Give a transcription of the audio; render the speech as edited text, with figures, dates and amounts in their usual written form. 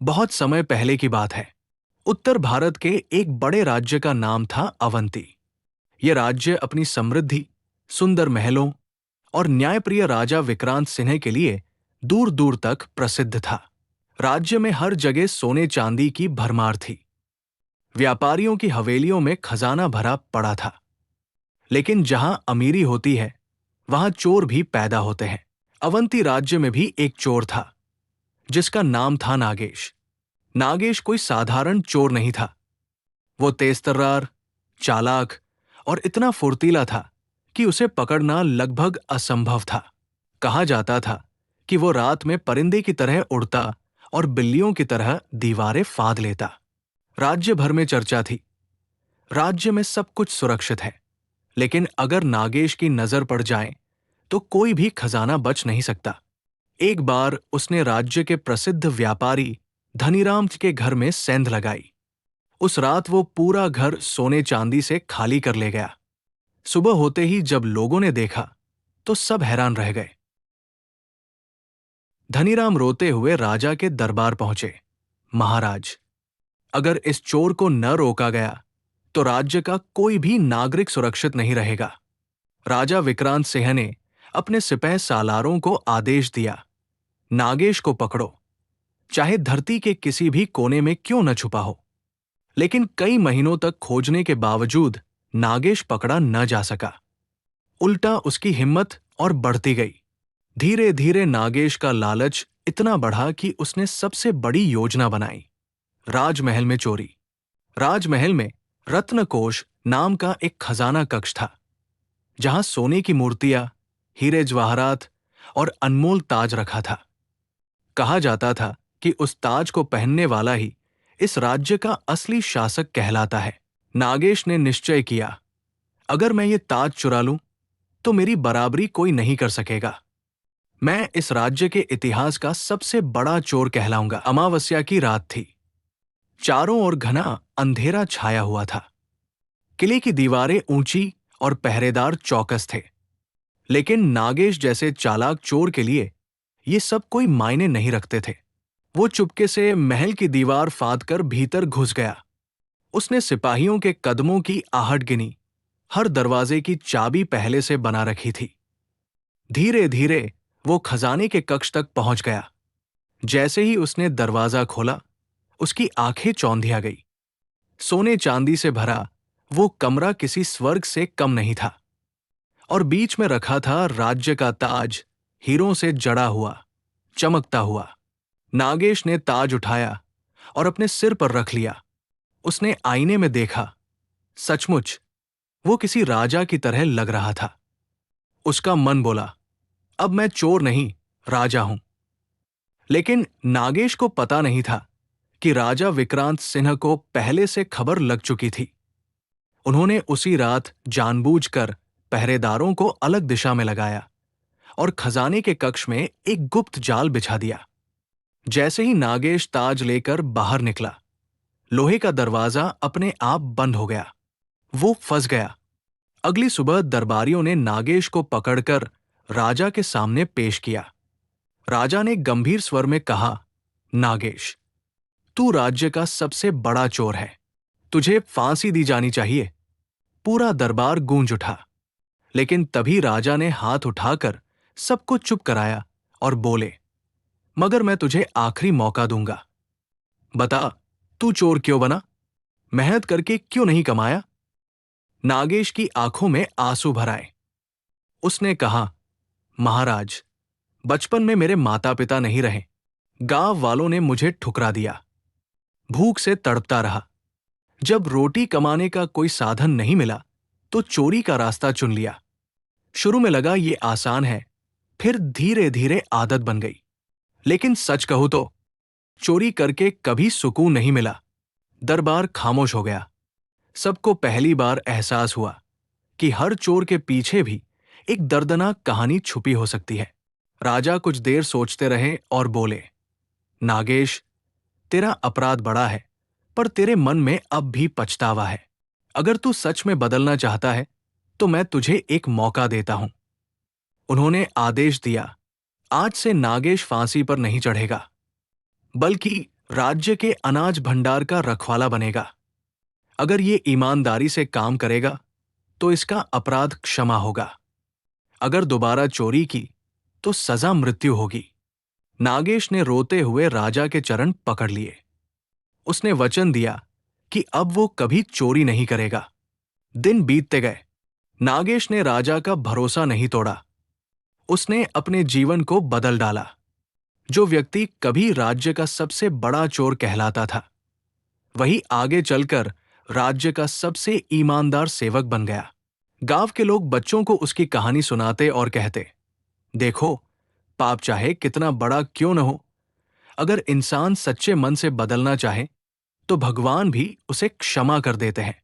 बहुत समय पहले की बात है। उत्तर भारत के एक बड़े राज्य का नाम था अवंती। यह राज्य अपनी समृद्धि, सुंदर महलों और न्यायप्रिय राजा विक्रांत सिंह के लिए दूर दूर तक प्रसिद्ध था। राज्य में हर जगह सोने चांदी की भरमार थी। व्यापारियों की हवेलियों में खजाना भरा पड़ा था। लेकिन जहां अमीरी होती है, वहां चोर भी पैदा होते हैं। अवंती राज्य में भी एक चोर था, जिसका नाम था नागेश। नागेश कोई साधारण चोर नहीं था। वो तेजतर्रार, चालाक और इतना फुर्तीला था कि उसे पकड़ना लगभग असंभव था। कहा जाता था कि वो रात में परिंदे की तरह उड़ता और बिल्लियों की तरह दीवारें फांद लेता। राज्य भर में चर्चा थी। राज्य में सब कुछ सुरक्षित है, लेकिन अगर नागेश की नजर पड़ जाए तो कोई भी खजाना बच नहीं सकता। एक बार उसने राज्य के प्रसिद्ध व्यापारी धनीराम के घर में सेंध लगाई। उस रात वो पूरा घर सोने चांदी से खाली कर ले गया। सुबह होते ही जब लोगों ने देखा तो सब हैरान रह गए। धनीराम रोते हुए राजा के दरबार पहुंचे। महाराज, अगर इस चोर को न रोका गया तो राज्य का कोई भी नागरिक सुरक्षित नहीं रहेगा। राजा विक्रांत सिंह ने अपने सिपह सालारों को आदेश दिया, नागेश को पकड़ो, चाहे धरती के किसी भी कोने में क्यों न छुपा हो। लेकिन कई महीनों तक खोजने के बावजूद नागेश पकड़ा न जा सका। उल्टा उसकी हिम्मत और बढ़ती गई। धीरे धीरे नागेश का लालच इतना बढ़ा कि उसने सबसे बड़ी योजना बनाई। राजमहल में चोरी। राजमहल में रत्नकोश नाम का एक खजाना कक्ष था, जहां सोने की मूर्तियां, हीरे जवाहरात और अनमोल ताज रखा था। कहा जाता था कि उस ताज को पहनने वाला ही इस राज्य का असली शासक कहलाता है। नागेश ने निश्चय किया, अगर मैं ये ताज चुरा लूं तो मेरी बराबरी कोई नहीं कर सकेगा। मैं इस राज्य के इतिहास का सबसे बड़ा चोर कहलाऊंगा। अमावस्या की रात थी। चारों ओर घना अंधेरा छाया हुआ था। किले की दीवारें ऊंची और पहरेदार चौकस थे। लेकिन नागेश जैसे चालाक चोर के लिए ये सब कोई मायने नहीं रखते थे। वो चुपके से महल की दीवार फांद कर भीतर घुस गया। उसने सिपाहियों के कदमों की आहट गिनी। हर दरवाजे की चाबी पहले से बना रखी थी। धीरे धीरे वो खजाने के कक्ष तक पहुंच गया। जैसे ही उसने दरवाजा खोला, उसकी आंखें चौंधिया गई। सोने चांदी से भरा वो कमरा किसी स्वर्ग से कम नहीं था, और बीच में रखा था राज्य का ताज, हीरों से जड़ा हुआ, चमकता हुआ। नागेश ने ताज उठाया और अपने सिर पर रख लिया। उसने आईने में देखा। सचमुच वो किसी राजा की तरह लग रहा था। उसका मन बोला, अब मैं चोर नहीं, राजा हूं। लेकिन नागेश को पता नहीं था कि राजा विक्रांत सिंह को पहले से खबर लग चुकी थी। उन्होंने उसी रात जानबूझकर पहरेदारों को अलग दिशा में लगाया और खजाने के कक्ष में एक गुप्त जाल बिछा दिया। जैसे ही नागेश ताज लेकर बाहर निकला, लोहे का दरवाजा अपने आप बंद हो गया। वो फंस गया। अगली सुबह दरबारियों ने नागेश को पकड़कर राजा के सामने पेश किया। राजा ने गंभीर स्वर में कहा, नागेश, तू राज्य का सबसे बड़ा चोर है। तुझे फांसी दी जानी चाहिए। पूरा दरबार गूंज उठा। लेकिन तभी राजा ने हाथ उठाकर सबको चुप कराया और बोले, मगर मैं तुझे आखिरी मौका दूंगा। बता, तू चोर क्यों बना? मेहनत करके क्यों नहीं कमाया? नागेश की आंखों में आंसू भर आए। उसने कहा, महाराज, बचपन में मेरे माता पिता नहीं रहे। गांव वालों ने मुझे ठुकरा दिया। भूख से तड़पता रहा। जब रोटी कमाने का कोई साधन नहीं मिला तो चोरी का रास्ता चुन लिया। शुरू में लगा ये आसान है, फिर धीरे धीरे आदत बन गई। लेकिन सच कहूं तो चोरी करके कभी सुकून नहीं मिला। दरबार खामोश हो गया। सबको पहली बार एहसास हुआ कि हर चोर के पीछे भी एक दर्दनाक कहानी छुपी हो सकती है। राजा कुछ देर सोचते रहे और बोले, नागेश, तेरा अपराध बड़ा है, पर तेरे मन में अब भी पछतावा है। अगर तू सच में बदलना चाहता है तो मैं तुझे एक मौका देता हूं। उन्होंने आदेश दिया, आज से नागेश फांसी पर नहीं चढ़ेगा, बल्कि राज्य के अनाज भंडार का रखवाला बनेगा। अगर ये ईमानदारी से काम करेगा तो इसका अपराध क्षमा होगा। अगर दोबारा चोरी की तो सजा मृत्यु होगी। नागेश ने रोते हुए राजा के चरण पकड़ लिए। उसने वचन दिया कि अब वो कभी चोरी नहीं करेगा। दिन बीतते गए। नागेश ने राजा का भरोसा नहीं तोड़ा। उसने अपने जीवन को बदल डाला। जो व्यक्ति कभी राज्य का सबसे बड़ा चोर कहलाता था, वही आगे चलकर राज्य का सबसे ईमानदार सेवक बन गया। गांव के लोग बच्चों को उसकी कहानी सुनाते और कहते, देखो, पाप चाहे कितना बड़ा क्यों न हो, अगर इंसान सच्चे मन से बदलना चाहे तो भगवान भी उसे क्षमा कर देते हैं।